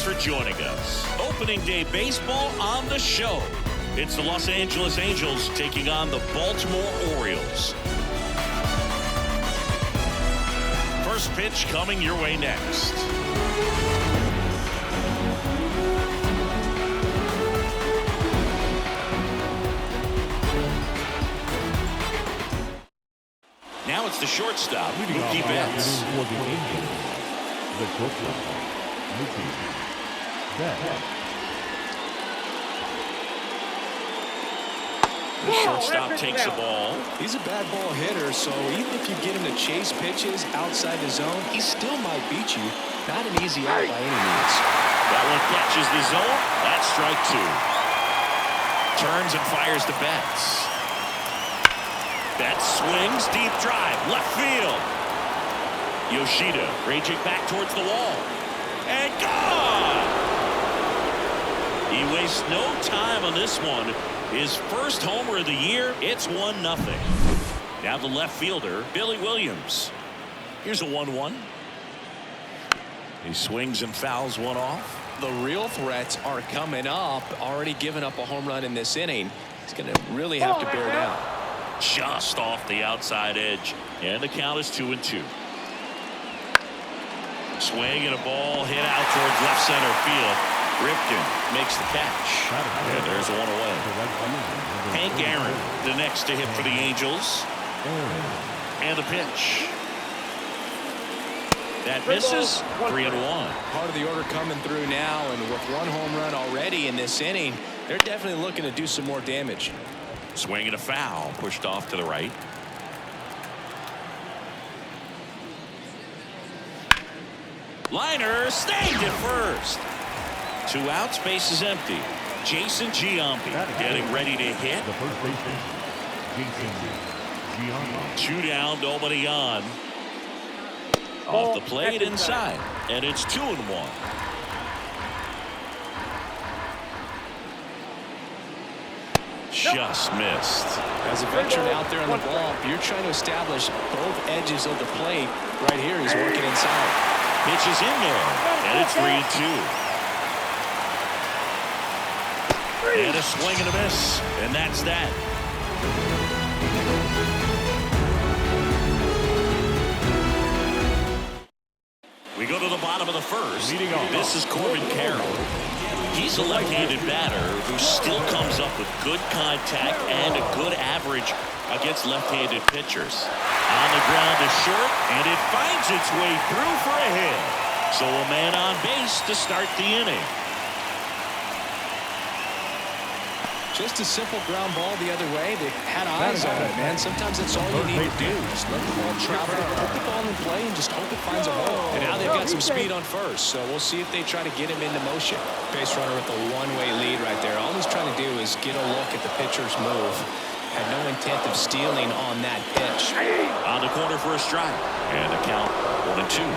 for joining us. Opening day baseball on the show. It's the Los Angeles Angels taking on the Baltimore Orioles. First pitch coming your way next. Now it's the shortstop, Mookie Betts. The shortstop takes the ball. He's a bad ball hitter, so even if you get him to chase pitches outside the zone, he still might beat you. Not an easy out by any means. That one catches the zone. That's strike two. Turns and fires to Betts. Betts swings, deep drive, left field. Yoshida raging back towards the wall. And gone! He wastes no time on this one. His first homer of the year. It's 1-0. Now the left fielder, Billy Williams. Here's a 1-1. He swings and fouls one off. The real threats are coming up. Already given up a home run in this inning. He's going to really have to bear down. Just off the outside edge. And the count is 2-2. Swing and a ball hit out towards left center field. Ripken makes the catch. And there's one away. Hank Aaron, the next to hit for the Angels. And the pitch. That misses. 3-1. Part of the order coming through now, and with one home run already in this inning, they're definitely looking to do some more damage. Swing and a foul, pushed off to the right. Liner stayed at first. 2 outs, base is empty. Jason Giambi getting ready to hit. The first baseman, Jason Giambi. 2 down, nobody on. Off the plate inside, and it's 2-1. Just missed. As a veteran out there on the ball, you're trying to establish both edges of the plate. Right here, he's working inside. Pitch is in there, and it's 3-2. And a swing and a miss, and that's that. We go to the bottom of the first. This is Corbin Carroll. He's a left-handed batter who still comes up with good contact and a good average against left-handed pitchers. On the ground is short, and it finds its way through for a hit. So a man on base to start the inning. Just a simple ground ball the other way. They had eyes on it, man. Sometimes that's all you need to do. Just let the ball travel, put the ball in play, and just hope it finds a hole. And now they've got some speed on first, so we'll see if they try to get him into motion. Base runner with a one-way lead right there. All he's trying to do is get a look at the pitcher's move. Had no intent of stealing on that pitch. On the corner for a strike. And the count 1-2.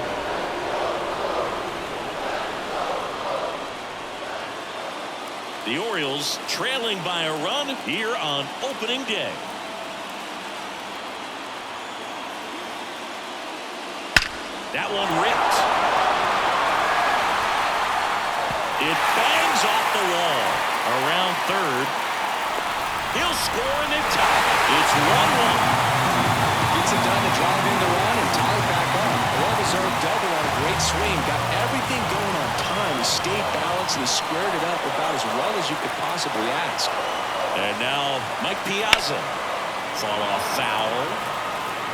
The Orioles trailing by a run here on opening day. That one ripped. It bangs off the wall. Around third. He'll score in the top. It's 1-1. Gets it done to drive in the run and tie it back up. Well-deserved double on a great swing. Got everything going on time. He stayed balanced and he squared it up about as well as you could possibly ask. And now Mike Piazza. Fall off foul.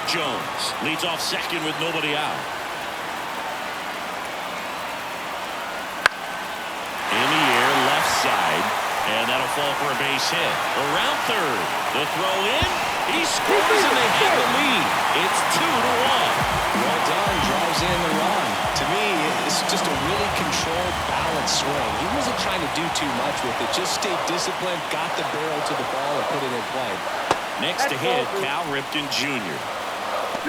Jones leads off second with nobody out. In the air, left side. And that'll fall for a base hit. Around third. The throw in. He scores and they have the lead. It's 2-1. Well done. Drives in the run. To me, it's just a really controlled, balanced swing. He wasn't trying to do too much with it. Just stayed disciplined, got the barrel to the ball, and put it in play. Next to hit, Cal Ripken Jr.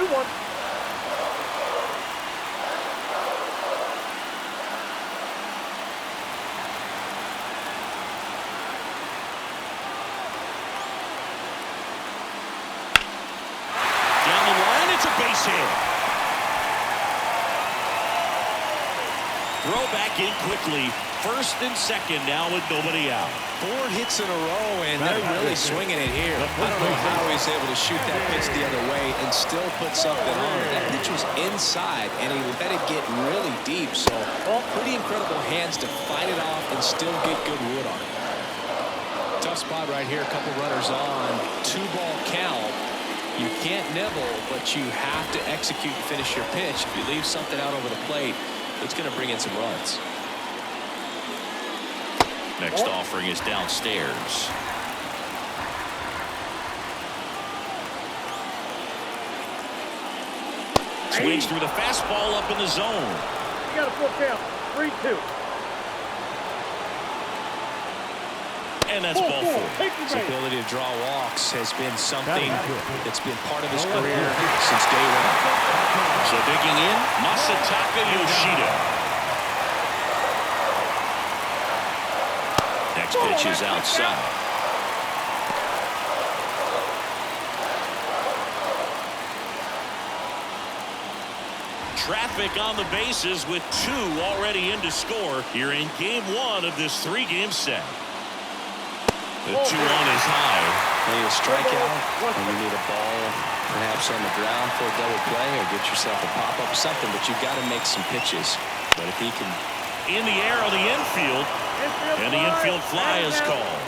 2-1. It's a base hit. throw back in quickly. First and second now with nobody out. 4 hits in a row, and they're really swinging it here. I don't know how he's able to shoot that pitch the other way and still put something on it. That pitch was inside, and he let it get really deep. So pretty incredible hands to fight it off and still get good wood on it. Tough spot right here. A couple runners on. 2-ball count. You can't nibble, but you have to execute and finish your pitch. If you leave something out over the plate, it's going to bring in some runs. Next offering is downstairs. Swings through the fastball up in the zone. You got a full count. 3-2. And that's ball 4. His ability to draw walks has been something that's been part of his career since day one. So digging in, Masataka Yoshida. Next pitch is outside. Traffic on the bases with 2 already in to score here in game 1 of this 3-game set. The 2-1 is high. Need a strikeout, and you need a ball perhaps on the ground for a double play, or get yourself a pop-up or something, but you've got to make some pitches. But if he can... In the air on the infield, and the infield fly is called.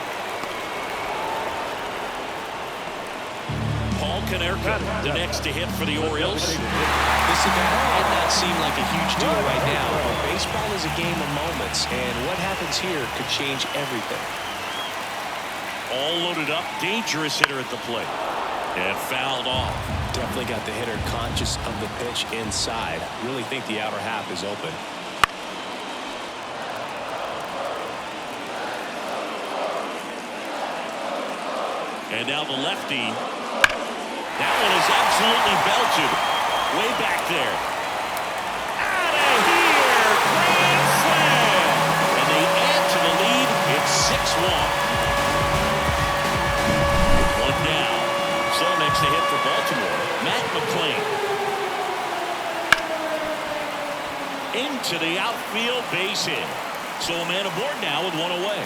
Paul Konerko, the next to hit for the Orioles. This event might not seem like a huge deal right now, but baseball is a game of moments, and what happens here could change everything. All loaded up, dangerous hitter at the plate, and fouled off. Definitely got the hitter conscious of the pitch inside. Really think the outer half is open. And now the lefty. That one is absolutely belted. Way back there. Out of here! Grand slam! And they add to the lead. It's 6-1. One down. So next to hit for Baltimore, Matt McClain. Into the outfield, base hit. So a man aboard now with 1 away.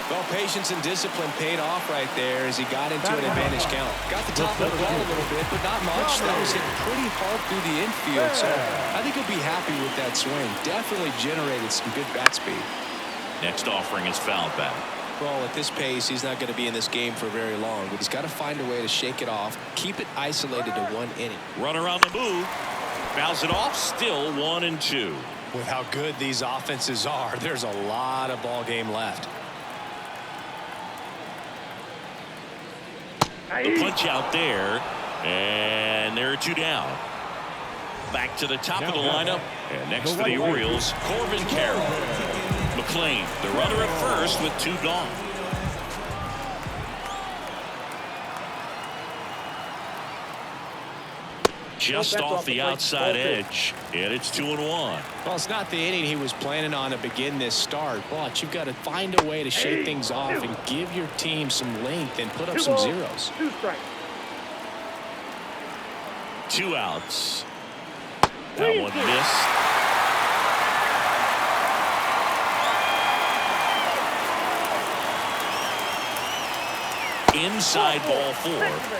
Well, patience and discipline paid off right there as he got into an advantage count. Got the top of the ball a little bit, but not much. That was hit pretty hard through the infield, so I think he'll be happy with that swing. Definitely generated some good bat speed. Next offering is fouled back. Well, at this pace, he's not going to be in this game for very long, but he's got to find a way to shake it off, keep it isolated to 1 inning. Runner on the move. Fouls it off, still 1-2. With how good these offenses are, there's a lot of ball game left. The punch out there, and there are 2 down. Back to the top of the lineup, and next for the Orioles, Corbin Carroll. McClain, the runner at first with 2 gone. Just off the outside edge, and it's 2-1. Well, it's not the inning he was planning on to begin this start, but you've got to find a way to shake things off and give your team some length and put up some zeros. 2 strikes. 2 outs. That one missed. Inside ball 4.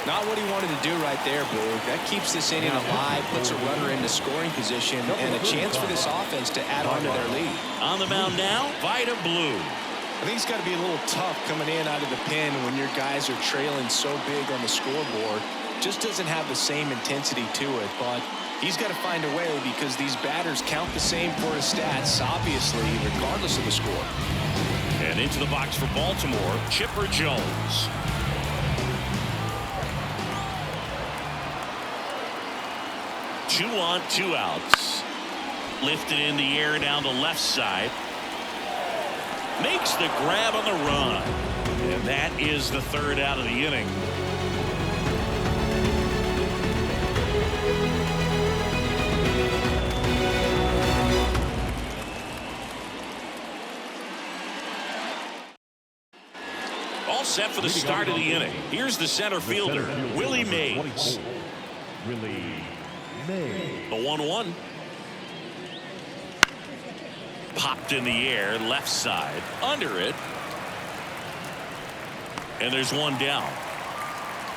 Not what he wanted to do right there, Boog. That keeps this inning alive, puts a runner into scoring position, and a chance for this offense to add on to their lead. On the mound now, Vida Blue. I think it's got to be a little tough coming in out of the pen when your guys are trailing so big on the scoreboard. Just doesn't have the same intensity to it, but he's got to find a way because these batters count the same for his stats, obviously, regardless of the score. And into the box for Baltimore, Chipper Jones. Two on, 2 outs. Lifted in the air down the left side. Makes the grab on the run. And that is the 3rd out of the inning. All set for the start of the inning. Here's the center fielder, Willie Mays. The 1-1. Popped in the air, left side, under it. And there's one down.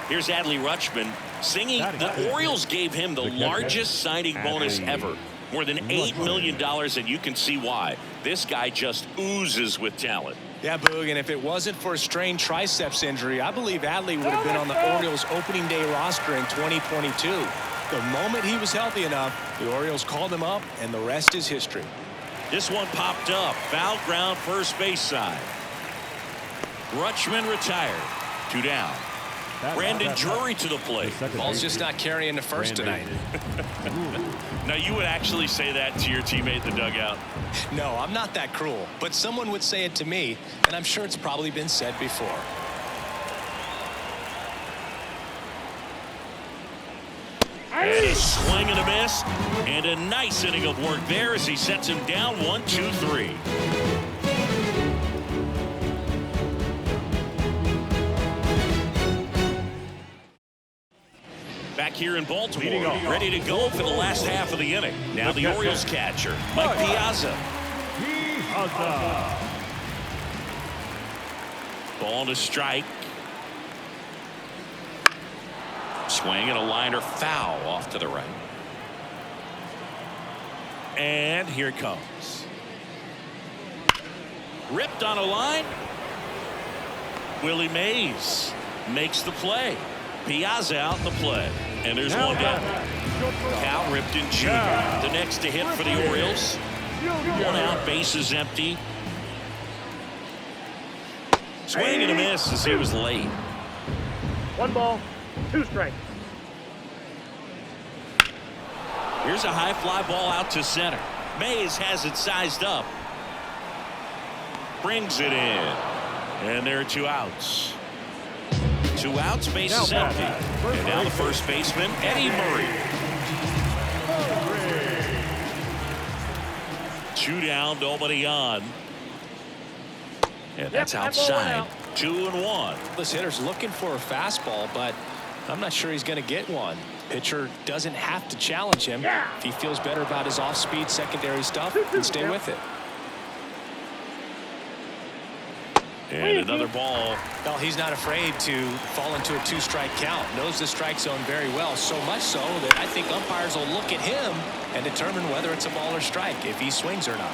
Here's Adley Rutschman singing. The Orioles gave him the largest signing bonus ever. More than $8 million, and you can see why. This guy just oozes with talent. Yeah, Boog, and if it wasn't for a strained triceps injury, I believe Adley would have been on the Orioles opening day roster in 2022. The moment he was healthy enough, the Orioles called him up, and the rest is history. This one popped up. Foul ground, first base side. Rutschman retired. 2 down. Brandon Drury to the plate. Ball's just not carrying the first tonight. Now, you would actually say that to your teammate in the dugout? No, I'm not that cruel, but someone would say it to me, and I'm sure it's probably been said before. And a swing and a miss, and a nice inning of work there as he sets him down 1-2-3. Back here in Baltimore, ready to go for the last half of the inning. Now the Orioles catcher, Mike Piazza. Ball to strike. Swing and a liner foul off to the right. And here it comes. Ripped on a line. Willie Mays makes the play. Piazza out in the play. And there's one down. Cal Ripken Jr. the next to hit for the Orioles. 1 out, bases empty. Swing and a miss as he was late. 1 ball, 2 strikes. Here's a high fly ball out to center. Mays has it sized up. Brings it in. And there are 2 outs. 2 outs, base is empty. And now the first baseman, Eddie Murray. 2 down, nobody on. And that's outside. 2-1. This hitter's looking for a fastball, but I'm not sure he's going to get one. Pitcher doesn't have to challenge him. If he feels better about his off-speed secondary stuff, then stay with it. And another ball. Well, he's not afraid to fall into a 2-strike count. Knows the strike zone very well, so much so that I think umpires will look at him and determine whether it's a ball or strike, if he swings or not.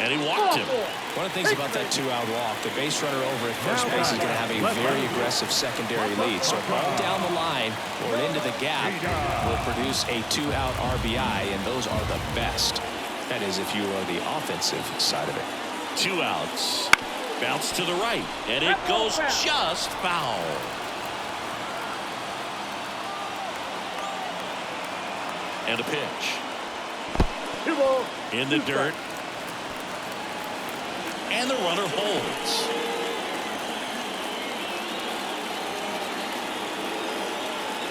And he walked him. One of the things about that 2-out walk, the base runner over at first base is going to have a very aggressive secondary lead. So a ball down the line or into the gap will produce a 2-out RBI, and those are the best. That is, if you are the offensive side of it. 2 outs. Bounce to the right. And it goes just foul. And a pitch. 2 balls. In the dirt. And the runner holds.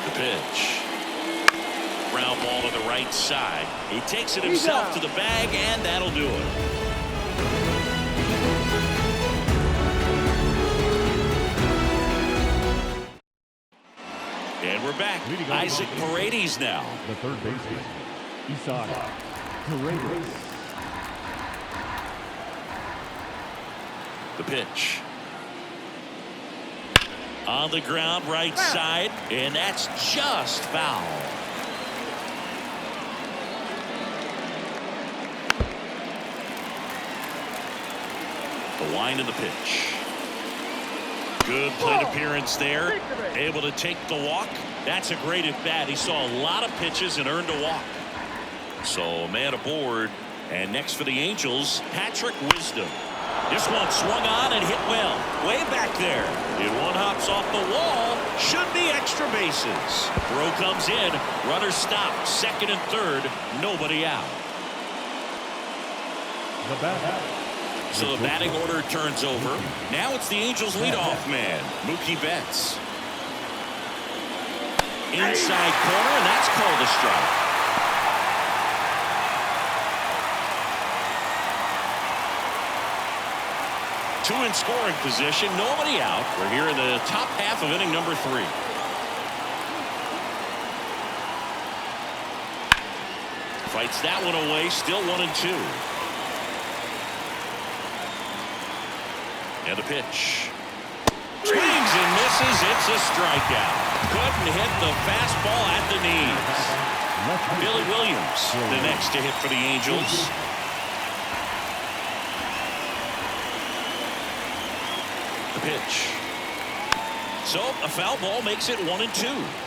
The pitch. Ground ball to the right side. He takes it himself to the bag, and that'll do it. And we're back. Isaac Paredes now. The third baseman, Isaac Paredes. The pitch. On the ground, right side, and that's just foul. The line of the pitch. Good plate appearance there. Able to take the walk. That's a great at bat. He saw a lot of pitches and earned a walk. So man aboard. And next for the Angels, Patrick Wisdom. This one swung on and hit well. Way back there. And one hops off the wall. Should be extra bases. Throw comes in. Runner stopped. Second and third. Nobody out. The bat. So the batting order turns over. Now it's the Angels leadoff man, Mookie Betts. Inside corner, and that's called a strike. Two in scoring position, nobody out. We're here in the top half of inning number 3. Fights that one away, still 1-2. And the pitch. Swings and misses. It's a strikeout. Couldn't hit the fastball at the knees. Billy Williams, the next to hit for the Angels. The pitch. So a foul ball makes it 1-2.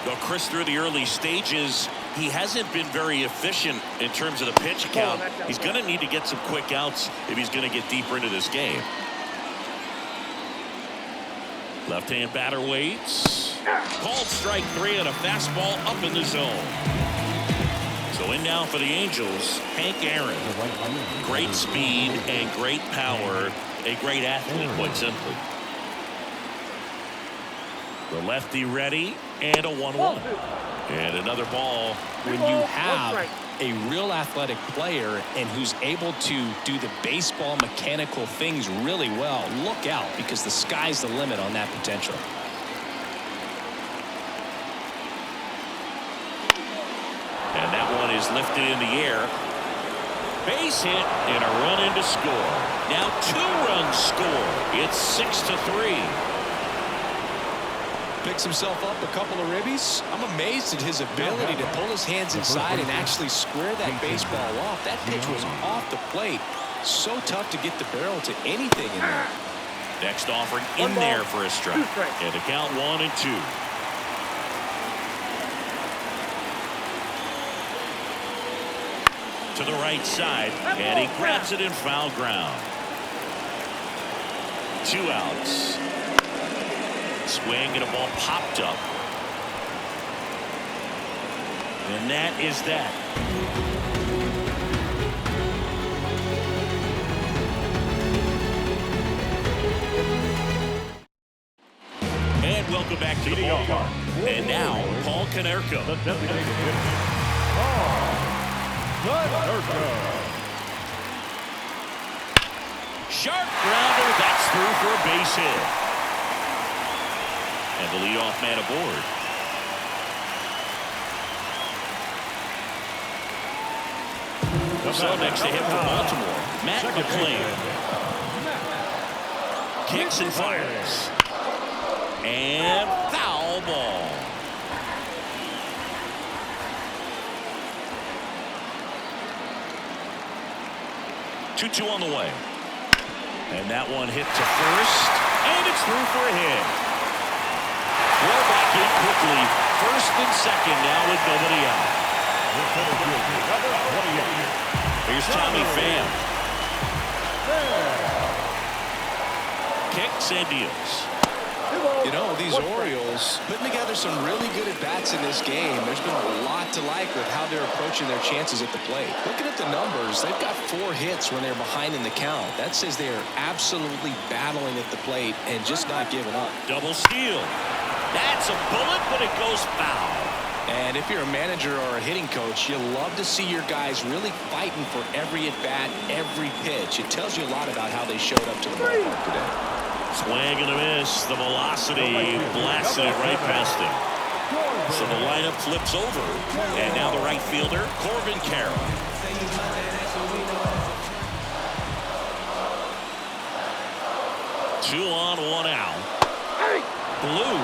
Though Chris, through the early stages, he hasn't been very efficient in terms of the pitch count. He's going to need to get some quick outs if he's going to get deeper into this game. Left-hand batter waits. Called strike 3 and a fastball up in the zone. So in now for the Angels, Hank Aaron. Great speed and great power. A great athlete, quite simply. The lefty ready, and a 1-1. And another ball. When you have a real athletic player and who's able to do the baseball mechanical things really well, look out, because the sky's the limit on that potential. And that one is lifted in the air. Base hit and a run in to score. Now 2 runs score. It's 6-3. Picks himself up a couple of ribbies. I'm amazed at his ability to pull his hands inside and actually square that baseball off. That pitch was off the plate. So tough to get the barrel to anything in there. Next offering in there for a strike. And the count 1-2. To the right side, and he grabs it in foul ground. 2 outs. Swing and a ball popped up. And that is that. And welcome back to the ballpark. And now, Paul Konerko. The designated hitter, Paul Konerko. Sharp grounder, that's through for a base hit. And the leadoff man aboard. So next to him for Baltimore, Matt McClain. Kicks and fires. And foul ball. Two on the way. And that one hit to first. And it's through for a hit. Throw back in quickly. First and second now with nobody out. Here's Tommy Pham. Kicks and deals. You know, these Orioles putting together some really good at-bats in this game. There's been a lot to like with how they're approaching their chances at the plate. Looking at the numbers, they've got 4 hits when they're behind in the count. That says they are absolutely battling at the plate and just not giving up. Double steal. That's a bullet, but it goes foul. And if you're a manager or a hitting coach, you love to see your guys really fighting for every at-bat, every pitch. It tells you a lot about how they showed up to the ballpark today. Swing and a miss. The velocity blasted it right past him. So the lineup flips over. And now the right fielder, Corbin Carroll. Two on, 1 out. Blue,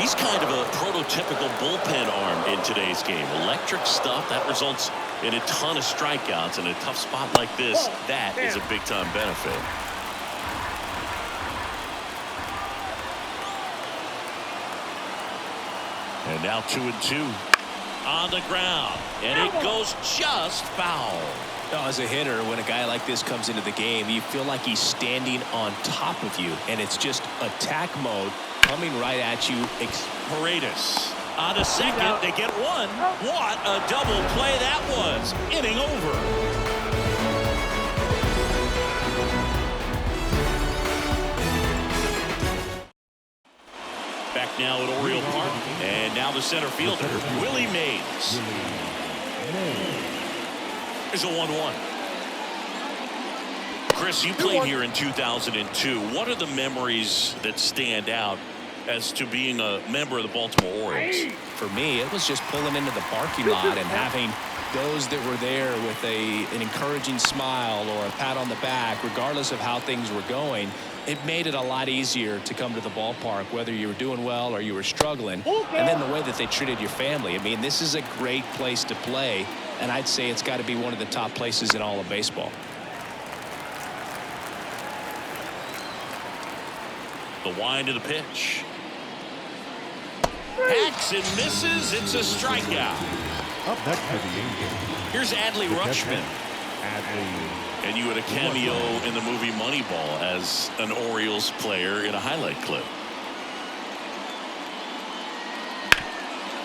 he's kind of a prototypical bullpen arm in today's game. Electric stuff that results in a ton of strikeouts. In a tough spot like this, that is a big-time benefit. And now 2-2 on the ground, and it goes just foul. As a hitter, when a guy like this comes into the game, you feel like he's standing on top of you, and it's just attack mode coming right at you. Paredes on a second, they get one. What a double play that was. Inning over. Back now at Oriole Park, and now the center fielder, Willie Mays. There's a 1-1. Chris, you played here in 2002. What are the memories that stand out as to being a member of the Baltimore Orioles? For me, it was just pulling into the parking lot and having those that were there with an encouraging smile or a pat on the back, regardless of how things were going, it made it a lot easier to come to the ballpark, whether you were doing well or you were struggling. And then the way that they treated your family. I mean, this is a great place to play, and I'd say it's got to be one of the top places in all of baseball. The wind of the pitch. Hacks and misses. It's a strikeout. Up next for the Angels. Here's Adley Rutschman. And you had a cameo in the movie Moneyball as an Orioles player in a highlight clip.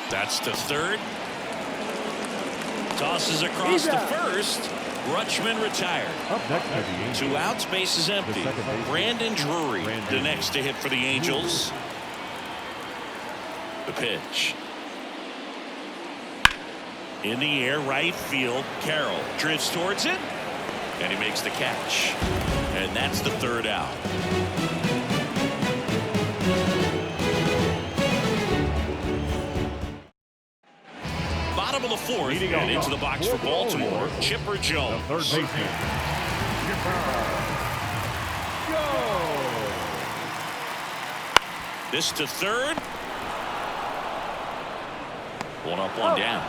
That's to third. Tosses across to first. Rutschman retired. Up next for the Angels. 2 outs, bases empty. Brandon Drury, the next to hit for the Angels. The pitch. In the air, right field. Carroll drifts towards it, and he makes the catch. And that's the third out. Bottom of the fourth, and into the box for Baltimore, Chipper Jones. Third baseman. This to third. 1 up, 1 down.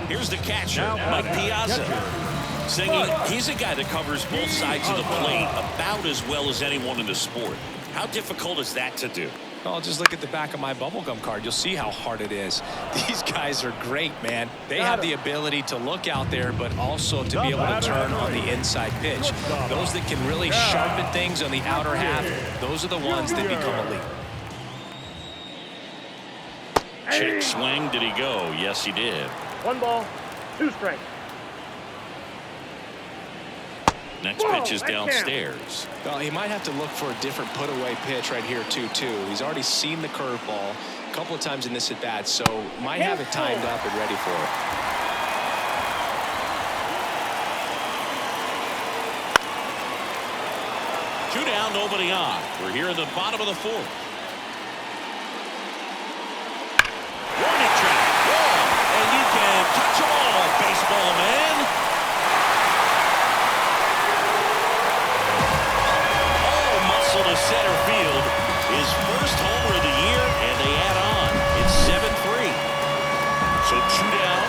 Here's the catcher, Mike Piazza. Singing, he's a guy that covers both sides of the plate about as well as anyone in the sport. How difficult is that to do? Oh, just look at the back of my bubblegum card. You'll see how hard it is. These guys are great, man. They have the ability to look out there, but also to be able to turn on the inside pitch. Those that can really sharpen things on the outer half, those are the ones that become elite. Check swing. Did he go? Yes, he did. 1 ball, 2 strikes. Next pitch is downstairs. Well, he might have to look for a different put-away pitch right here, too. He's already seen the curveball a couple of times in this at-bat, so might have it timed up and ready for it. 2 down, nobody on. We're here in the bottom of the fourth. Warning track. And you can touch them all, baseball man. To center field, his first homer of the year, and they add on. It's 7-3. So 2 down.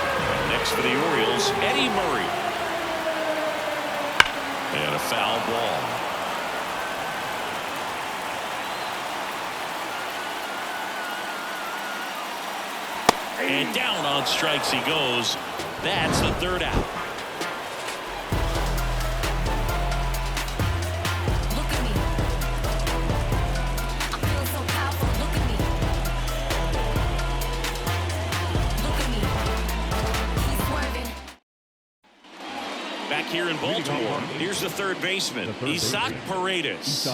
Next for the Orioles, Eddie Murray. And a foul ball. And down on strikes he goes. That's the third out. Here in Baltimore, here's the third baseman, Isaac Paredes. The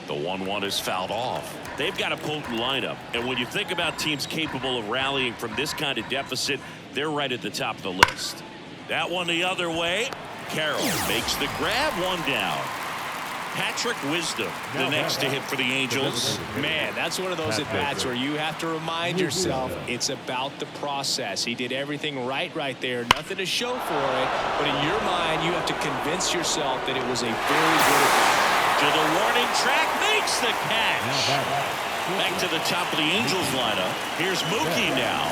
1-1 is fouled off. They've got a potent lineup, and when you think about teams capable of rallying from this kind of deficit, they're right at the top of the list. That one the other way. Carroll makes the grab, 1 down. Patrick Wisdom, the next to hit for the Angels. Man, that's one of those at-bats where you have to remind yourself it's about the process. He did everything right there. Nothing to show for it, but in your mind, you have to convince yourself that it was a very good at-bat. To the warning track, makes the catch. Back to the top of the Angels lineup. Here's Mookie now.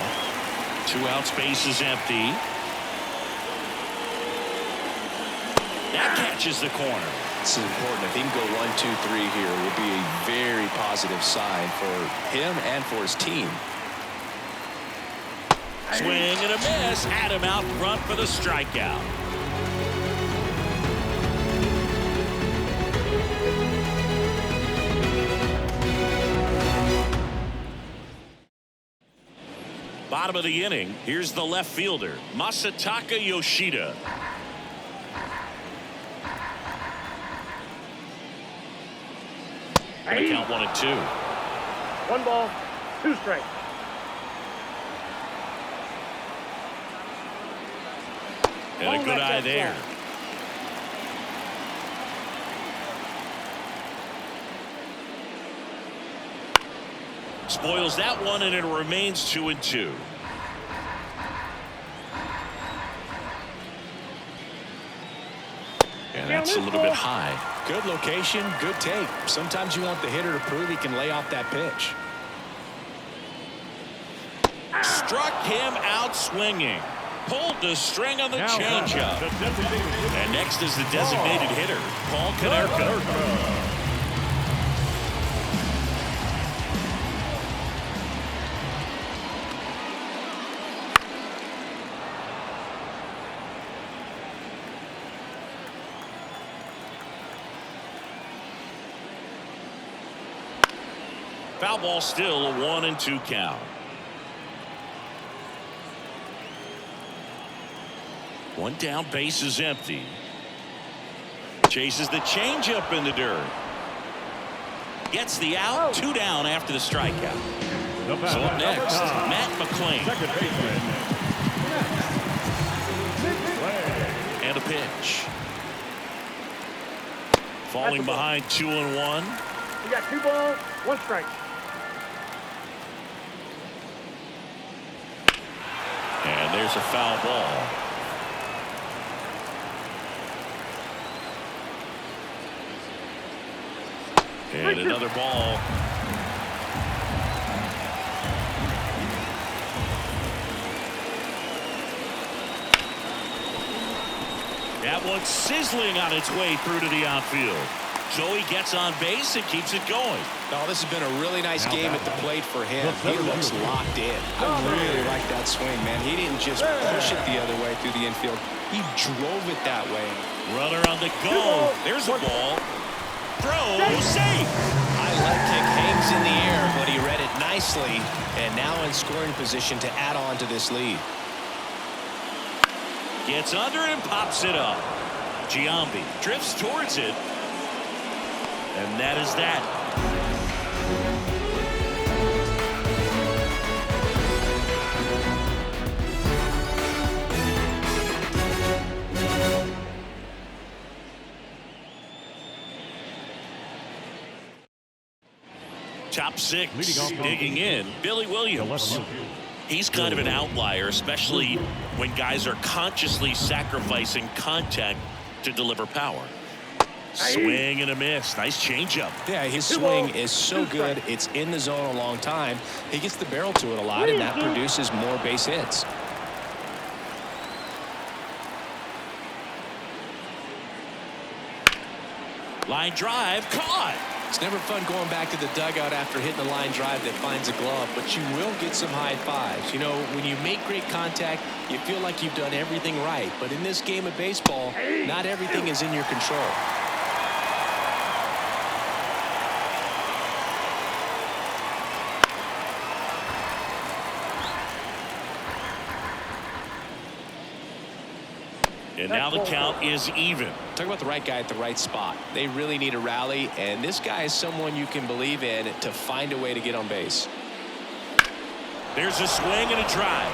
2 outs, base is empty. That catches the corner. This is important. If he can go 1, 2, 3 here, it would be a very positive sign for him and for his team. Swing and a miss. Had him out front for the strikeout. Bottom of the inning. Here's the left fielder, Masataka Yoshida. Gonna count 1 and 2. 1 ball, 2 strikes. And a good eye there. Spoils that one, and it remains 2-2. And that's a little bit high. Good location, good take. Sometimes you want the hitter to prove he can lay off that pitch. Struck him out swinging. Pulled the string on the changeup. And next is the designated hitter, Paul Konerko. Foul ball, still a 1-2 count. One down, base is empty. Chases the changeup in the dirt. Gets the out, 2 down after the strikeout. So up next, Matt McClain. And a pitch. Falling behind 2-1. You got 2 balls, 1 strike. And there's a foul ball. And another ball. That one's sizzling on its way through to the outfield. Joey gets on base and keeps it going. Oh, this has been a really nice game at the plate for him. He looks locked in. I really like that swing, man. He didn't just push it the other way through the infield. He drove it that way. Runner on the go. There's a ball. Throw, safe. High leg kick hangs in the air, but he read it nicely, and now in scoring position to add on to this lead. Gets under and pops it up. Giambi drifts towards it. And that is that. Top 6, digging in, Billy Williams. He's kind of an outlier, especially when guys are consciously sacrificing contact to deliver power. Swing and a miss. Nice changeup. Yeah, his swing is so good. It's in the zone a long time. He gets the barrel to it a lot, and that produces more base hits. Line drive, caught. It's never fun going back to the dugout after hitting a line drive that finds a glove, but you will get some high fives. You know, when you make great contact, you feel like you've done everything right. But in this game of baseball, not everything is in your control. And now the count is even. Talk about the right guy at the right spot. They really need a rally, and this guy is someone you can believe in to find a way to get on base. There's a swing and a drive.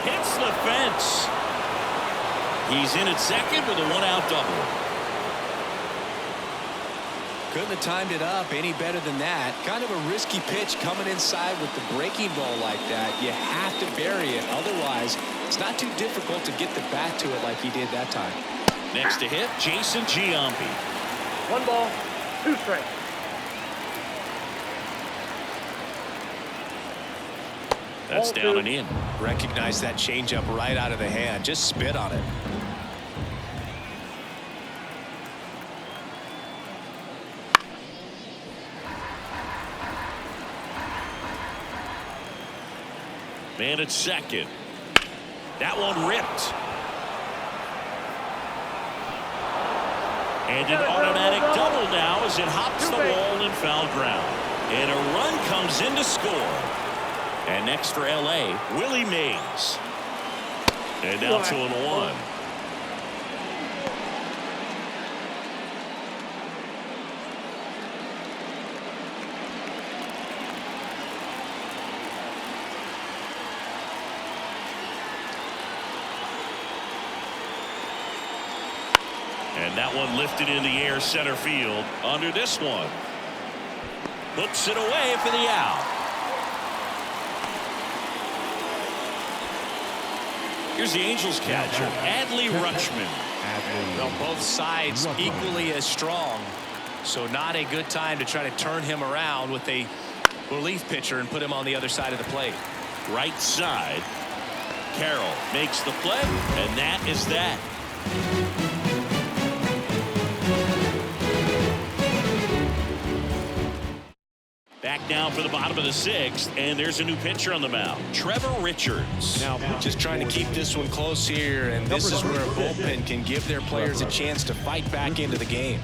Hits the fence. He's in at second with a 1-out double. Couldn't have timed it up any better than that. Kind of a risky pitch coming inside with the breaking ball like that. You have to bury it. Otherwise, it's not too difficult to get the bat to it like he did that time. Next to hit, Jason Giambi. 1 ball, 2 strikes. That's down and in. Recognize that changeup right out of the hand. Just spit on it. Man at second. That one ripped. And an automatic double now as it hops the wall and foul ground. And a run comes in to score. And next for LA, Willie Mays. And now 2-1. And that one lifted in the air center field under this one. Hooks it away for the out. Here's the Angels catcher, Adley Rutschman. Well, both sides equally as strong, so not a good time to try to turn him around with a relief pitcher and put him on the other side of the plate. Right side. Carroll makes the play, and that is that. Back now for the bottom of the sixth, and there's a new pitcher on the mound, Trevor Richards. Now, just trying to keep this one close here, and this is where a bullpen can give their players a chance to fight back into the game.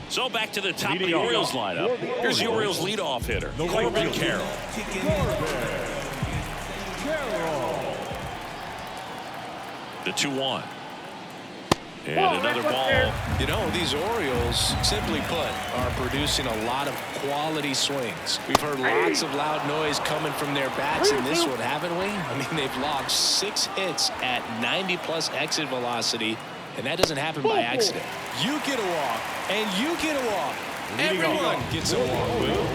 So back to the top of the Orioles lineup. Here's the Orioles leadoff hitter, Corbin Carroll. The 2-1. And another ball. You know, these Orioles, simply put, are producing a lot of quality swings. We've heard lots of loud noise coming from their bats in this one, haven't we? I mean, they've logged 6 hits at 90+ exit velocity, and that doesn't happen by accident. You get a walk, and you get a walk. Everyone gets a walk, Boo.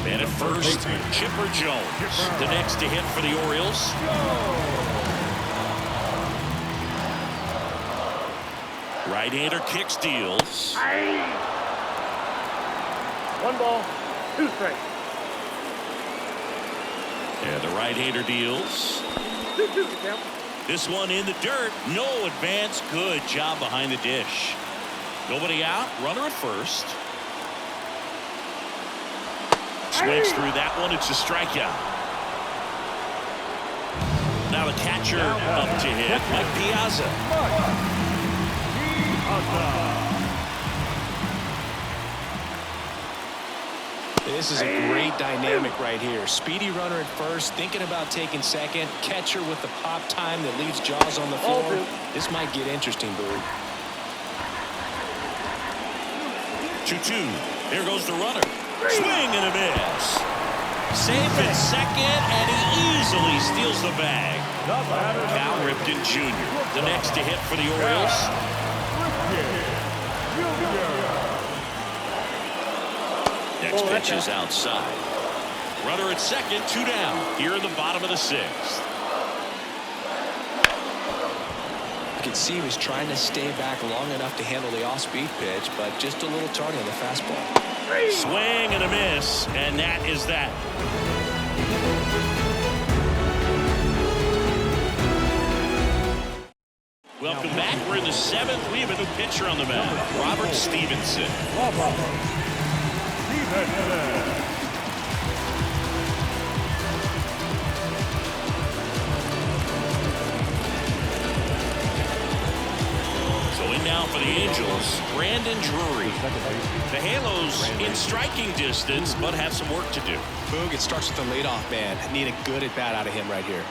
And at first, Chipper Jones, the next to hit for the Orioles. Right-hander kicks, deals. 1 ball, 2 strikes. And the right-hander deals. 2-2, count. This one in the dirt. No advance. Good job behind the dish. Nobody out. Runner at first. Swings through that one. It's a strikeout. Now the catcher up to hit, Mike Piazza. This is a great dynamic right here. Speedy runner at first, thinking about taking second. Catcher with the pop time that leaves Jaws on the floor. This might get interesting, Boo. 2-2. Here goes the runner. Swing and a miss. Safe at second, and he easily steals the bag. Cal Ripken Jr., the next to hit for the Orioles. Next pitch is outside. Runner at second, 2 down. Here in the bottom of the sixth. You can see he was trying to stay back long enough to handle the off-speed pitch, but just a little tardy on the fastball. Swing and a miss, and that is that. Welcome back. We're in the 7th. We have a new pitcher on the mound, Robert Stevenson. So in now for the Angels, Brandon Drury. The Halos in striking distance, but have some work to do. Boog, it starts with the leadoff man. Need a good at-bat out of him right here.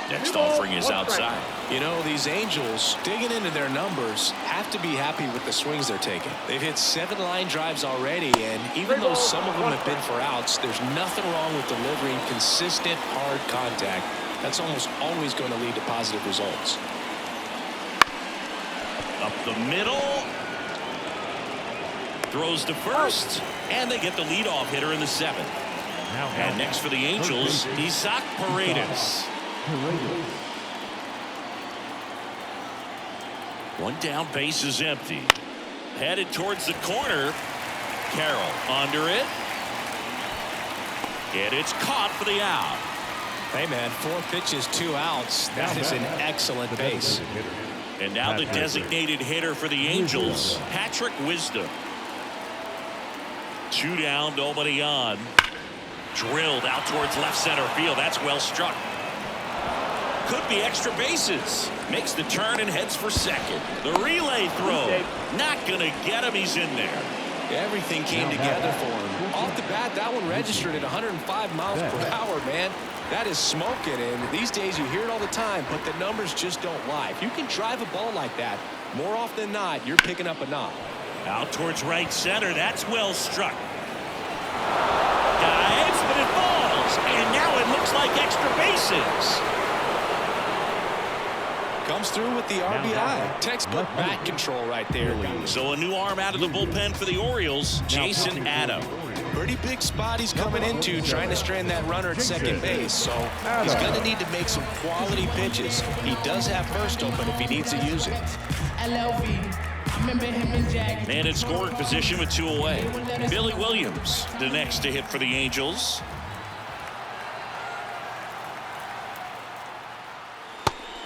Next offering is outside. You know, these Angels, digging into their numbers, have to be happy with the swings they're taking. They've hit 7 line drives already, and even though some of them have been for outs, there's nothing wrong with delivering consistent, hard contact. That's almost always going to lead to positive results. Up the middle. Throws to first, and they get the leadoff hitter in the 7th. And next for the Angels, Isaac Paredes. 1 down, base is empty. Headed towards the corner. Carroll under it. And it's caught for the out. Hey, man, 4 pitches, 2 outs. That is an excellent base. And now the designated hitter for the Angels, Patrick Wisdom. 2 down, nobody on. Drilled out towards left center field. That's well struck. Could be extra bases. Makes the turn and heads for second. The relay throw. Not going to get him. He's in there. Everything came together for him. Off the bat, that one registered at 105 miles per hour, man. That is smoking, and these days you hear it all the time, but the numbers just don't lie. If you can drive a ball like that, more often than not, you're picking up a knock. Out towards right center. That's well struck. Dives, but it falls. And now it looks like extra bases. Comes through with the RBI. Textbook bat control right there. So a new arm out of the bullpen for the Orioles, Jason Adam. Pretty big spot he's coming into, trying to strand that runner at second base. So he's going to need to make some quality pitches. He does have first open if he needs to use it. Man in scoring position with 2 away. Billy Williams, the next to hit for the Angels.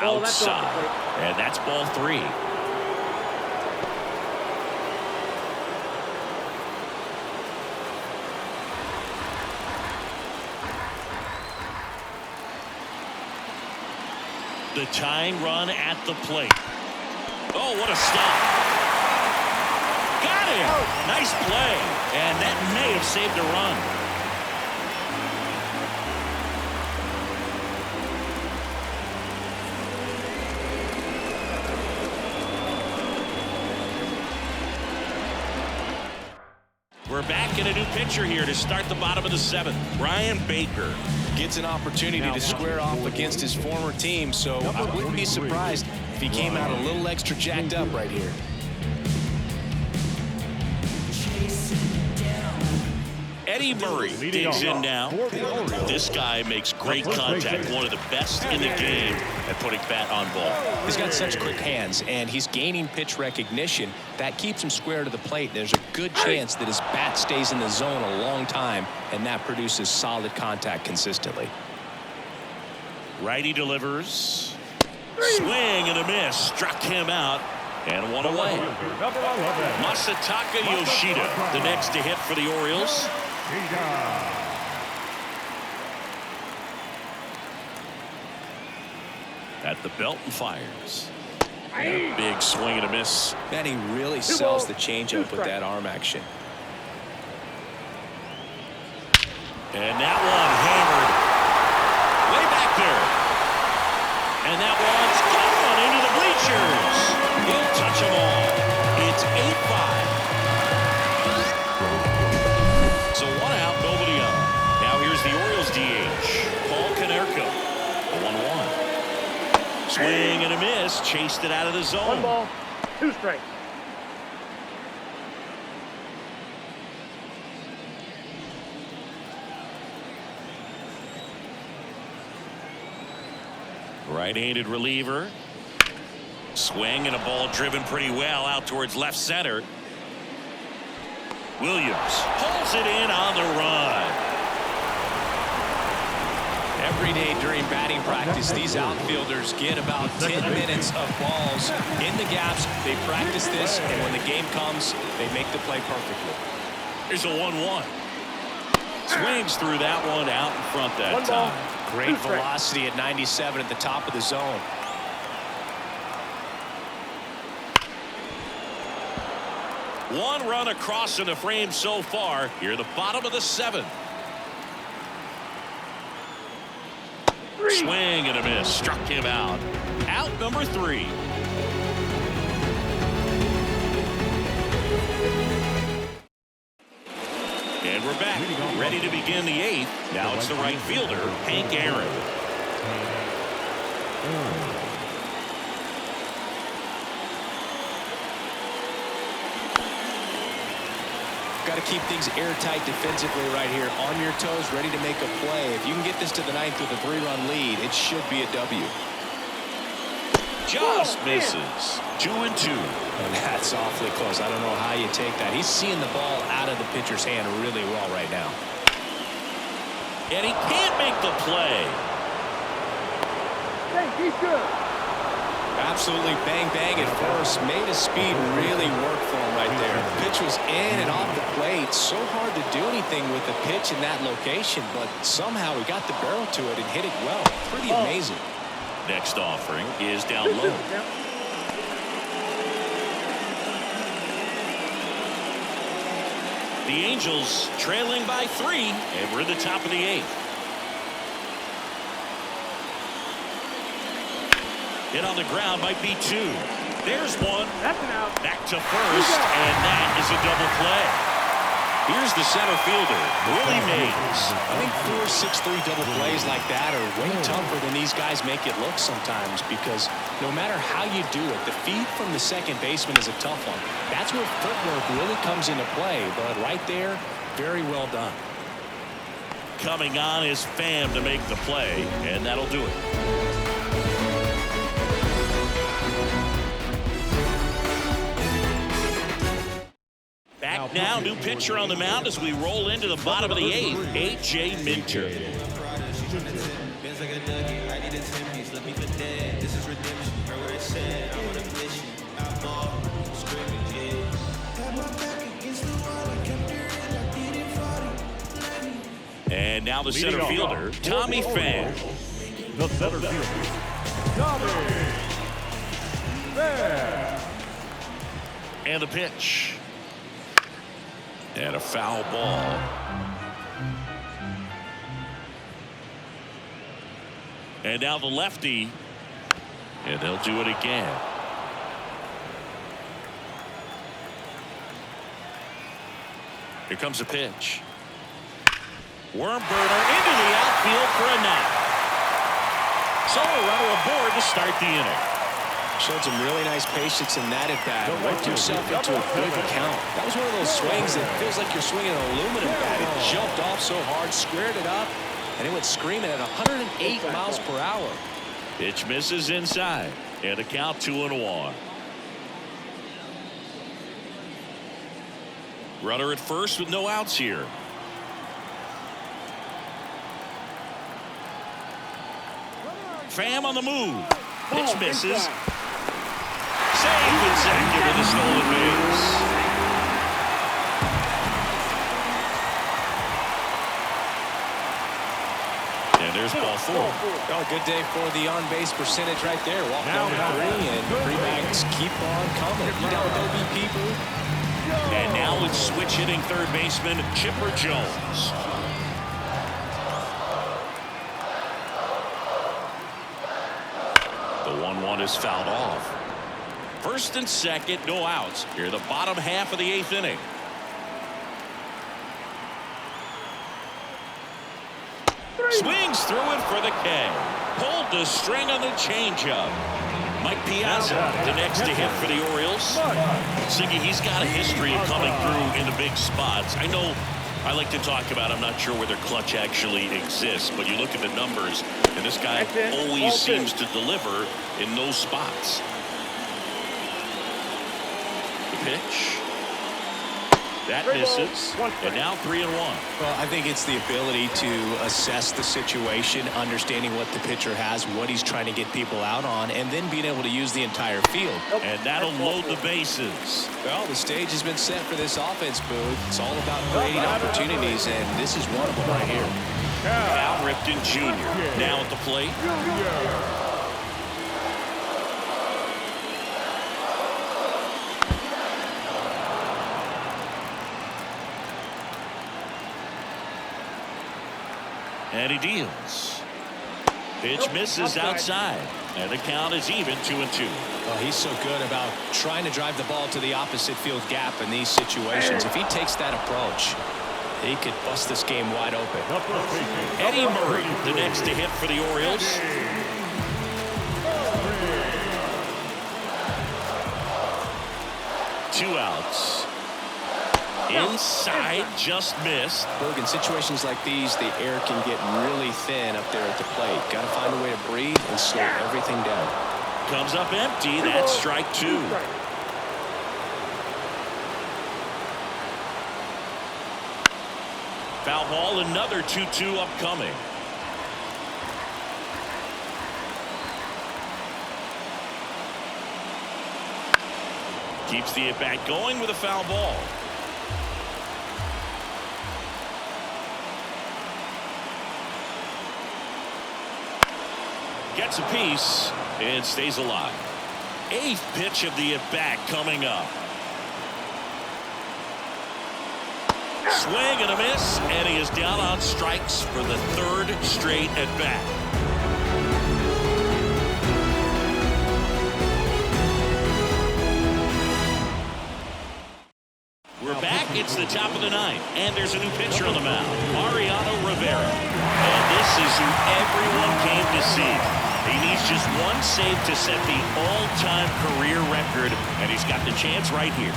Outside. And that's ball 3. The tying run at the plate. Oh, what a stop. Got him. Nice play. And that may have saved a run. We're back in a new pitcher here to start the bottom of the 7th. Brian Baker gets an opportunity to square off against his former team, so I wouldn't be surprised if he came out a little extra jacked up right here. Eddie Murray digs in now. This guy makes great contact, one of the best in the game at putting bat on ball. He's got such quick hands, and he's gaining pitch recognition. That keeps him square to the plate. There's a good chance that his bat stays in the zone a long time, and that produces solid contact consistently. Righty delivers. Swing and a miss. Struck him out. And 1 away. Masataka Yoshida, the next to hit for the Orioles. At the belt and fires. And a big swing and a miss. Man, he really sells the changeup with that arm action. And that one hammered way back there. And that one's gone into the bleachers. He'll touch them all. It's 8-5. So 1 out, nobody on. Now here's the Orioles DH, Paul Konerko. 1-1. Swing and a miss. Chased it out of the zone. 1 ball, 2 strikes. Right-handed reliever. Swing and a ball driven pretty well out towards left center. Williams pulls it in on the run. Every day during batting practice, these outfielders get about 10 minutes of balls in the gaps. They practice this, and when the game comes, they make the play perfectly. Here's a 1-1. Swings through that one out in front that 1 ball, time. Great velocity at 97 at the top of the zone. One run across in the frame so far. Here, the bottom of the 7th. Swing and a miss. Struck him out. Out number 3. And we're back, ready to begin the 8th. Now it's the right fielder, Hank Aaron. Got to keep things airtight defensively right here. On your toes, ready to make a play. If you can get this to the 9th with a 3-run lead, it should be a W. Just misses. 2-2. And that's awfully close. I don't know how you take that. He's seeing the ball out of the pitcher's hand really well right now. And he can't make the play. Hey, he's good. Absolutely bang at first. Made his speed really work for him right there. The pitch was in and off the plate. So hard to do anything with the pitch in that location, but somehow he got the barrel to it and hit it well. Pretty amazing. Next offering is down low. The Angels trailing by 3, and we're in the top of the 8th. Hit on the ground might be 2. There's one. That's an out. Back to first, and that is a double play. Here's the center fielder, Willie Mays. I think 4-6-3 double plays like that are way tougher than these guys make it look sometimes, because no matter how you do it, the feed from the second baseman is a tough one. That's where footwork really comes into play, but right there, very well done. Coming on is Pham to make the play, and that'll do it. Back now, new pitcher on the mound as we roll into the bottom of the 8th, A.J. Minter. And now the center fielder, Tommy Pham. The center fielder, Tommy Pham. And the pitch. And a foul ball. And now the lefty. And they'll do it again. Here comes the pitch. Worm burner into the outfield for a knock. So a runner aboard to start the inning. Showed some really nice patience in that at-bat. Worked himself into a good count. That was one of those swings that feels like you're swinging an aluminum bat. It jumped off so hard, squared it up, and it went screaming at 108 miles per hour. Pitch misses inside, and a count 2-1. Runner at first with no outs here. Pham on the move. Pitch misses. Save and second with a stolen base. And there's ball 4. Oh, good day for the on-base percentage right there. Walked down to 3, and three-bags keep on coming. You got with OBP, Boo. And now it's switch hitting third baseman Chipper Jones. The 1-1 is fouled off. First and second, no outs. Here, the bottom half of the 8th inning. Swings through it for the K. Pulled the string on the changeup. Mike Piazza, the next to hit for the Orioles. Siggy, he's got a history of coming through in the big spots. I know I like to talk about, I'm not sure where their clutch actually exists, but you look at the numbers, and this guy always seems to deliver in those spots. The pitch. That misses, and now 3-1. Well, I think it's the ability to assess the situation, understanding what the pitcher has, what he's trying to get people out on, and then being able to use the entire field. And that'll load the bases. Well, the stage has been set for this offense, Booth. It's all about creating opportunities, and this is one of them right here. Cal Ripken Jr. now at the plate. And he deals. Pitch misses outside. And the count is even 2-2. Well, he's so good about trying to drive the ball to the opposite field gap in these situations. If he takes that approach, he could bust this game wide open. Eddie Murray, the next to hit for the Orioles. Two outs. Inside, just missed. Berg, in situations like these, the air can get really thin up there at the plate. Got to find a way to breathe and slow everything down. Comes up empty. That's strike 2. Foul ball, another 2-2 upcoming. Keeps the at-bat going with a foul ball. Gets a piece and stays alive. 8th pitch of the at-bat coming up. Swing and a miss, and he is down on strikes for the 3rd straight at-bat. We're back at It's the top of the ninth, and there's a new pitcher on the mound, Mariano Rivera. And this is who everyone came to see. He needs just one save to set the all-time career record, and he's got the chance right here.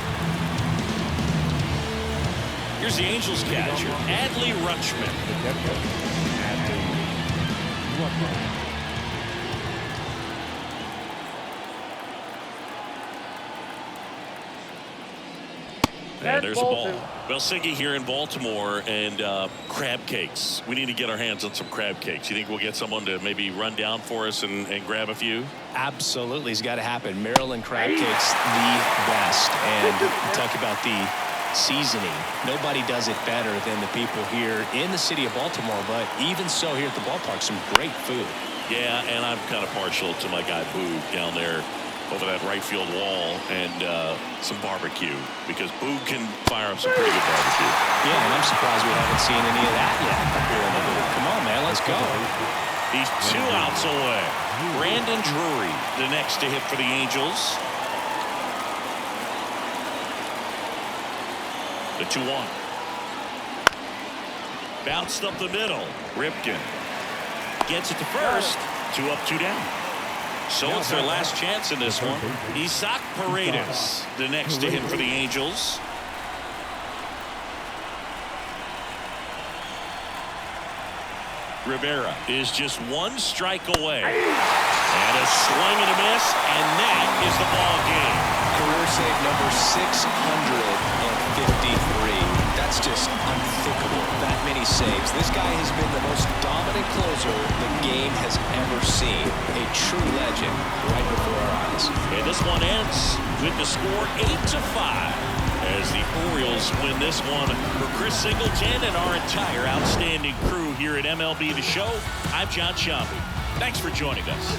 Here's the Angels catcher, Adley Rutschman. And there's a ball. Well, Siggy here in Baltimore, and crab cakes. We need to get our hands on some crab cakes. You think we'll get someone to maybe run down for us and grab a few? Absolutely. It's got to happen. Maryland crab cakes, the best. And talk about the seasoning. Nobody does it better than the people here in the city of Baltimore. But even so, here at the ballpark, some great food. Yeah, and I'm kind of partial to my guy Boog down there over that right field wall, and some barbecue, because Boog can fire up some pretty good barbecue. Yeah, and I'm surprised we haven't seen any of that yet here in the booth. Come on, man, let's go. He's 2 outs away. Brandon Drury, the next to hit for the Angels. The 2-1. Bounced up the middle. Ripken gets it to first. 2 up, 2 down. So it's their last chance in this one. Isaac Paredes, the next to hit for the Angels. Rivera is just 1 strike away. And a swing and a miss, and that is the ball game. Career save number 653. That's just unthinkable. That many saves. This guy has been the most dominant closer the game has ever seen. A true legend right before our eyes. And this one ends with the score 8-5 as the Orioles win this one. For Chris Singleton and our entire outstanding crew here at MLB The Show, I'm John Shambi. Thanks for joining us.